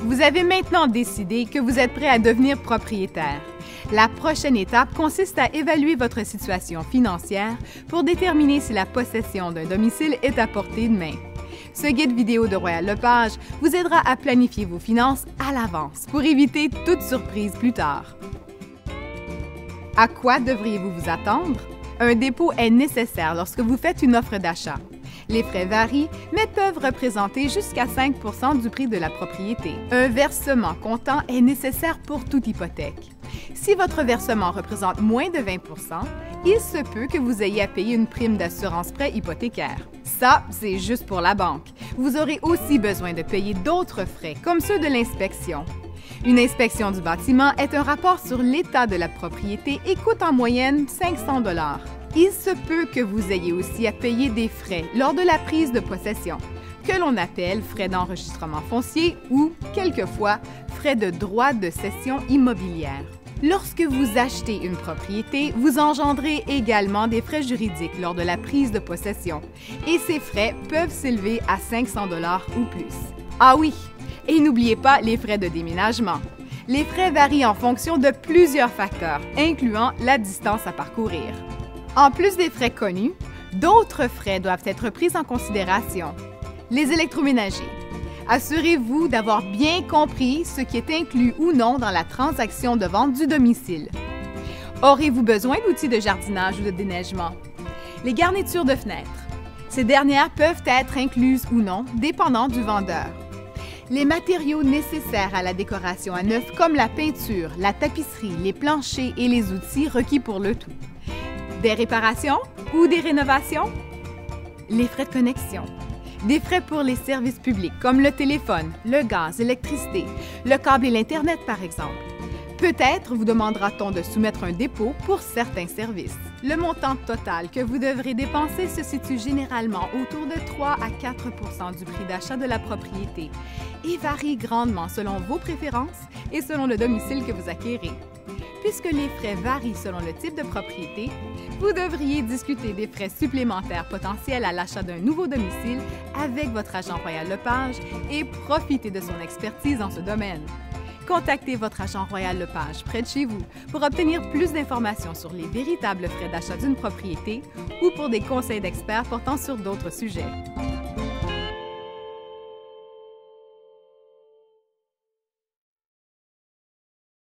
Vous avez maintenant décidé que vous êtes prêt à devenir propriétaire. La prochaine étape consiste à évaluer votre situation financière pour déterminer si la possession d'un domicile est à portée de main. Ce guide vidéo de Royal Lepage vous aidera à planifier vos finances à l'avance pour éviter toute surprise plus tard. À quoi devriez-vous vous attendre? Un dépôt est nécessaire lorsque vous faites une offre d'achat. Les frais varient, mais peuvent représenter jusqu'à 5 % du prix de la propriété. Un versement comptant est nécessaire pour toute hypothèque. Si votre versement représente moins de 20 %, il se peut que vous ayez à payer une prime d'assurance prêt hypothécaire. Ça, c'est juste pour la banque. Vous aurez aussi besoin de payer d'autres frais, comme ceux de l'inspection. Une inspection du bâtiment est un rapport sur l'état de la propriété et coûte en moyenne 500 $. Il se peut que vous ayez aussi à payer des frais lors de la prise de possession, que l'on appelle frais d'enregistrement foncier ou, quelquefois, frais de droit de cession immobilière. Lorsque vous achetez une propriété, vous engendrez également des frais juridiques lors de la prise de possession, et ces frais peuvent s'élever à 500 $ ou plus. Ah oui! Et n'oubliez pas les frais de déménagement. Les frais varient en fonction de plusieurs facteurs, incluant la distance à parcourir. En plus des frais connus, d'autres frais doivent être pris en considération. Les électroménagers. Assurez-vous d'avoir bien compris ce qui est inclus ou non dans la transaction de vente du domicile. Aurez-vous besoin d'outils de jardinage ou de déneigement? Les garnitures de fenêtres. Ces dernières peuvent être incluses ou non, dépendant du vendeur. Les matériaux nécessaires à la décoration à neuf comme la peinture, la tapisserie, les planchers et les outils requis pour le tout. Des réparations ou des rénovations? Les frais de connexion. Des frais pour les services publics comme le téléphone, le gaz, l'électricité, le câble et l'Internet par exemple. Peut-être vous demandera-t-on de soumettre un dépôt pour certains services. Le montant total que vous devrez dépenser se situe généralement autour de 3 à 4 % du prix d'achat de la propriété et varie grandement selon vos préférences et selon le domicile que vous acquérez. Puisque les frais varient selon le type de propriété, vous devriez discuter des frais supplémentaires potentiels à l'achat d'un nouveau domicile avec votre agent Royal Lepage et profiter de son expertise dans ce domaine. Contactez votre agent Royal Lepage près de chez vous pour obtenir plus d'informations sur les véritables frais d'achat d'une propriété ou pour des conseils d'experts portant sur d'autres sujets.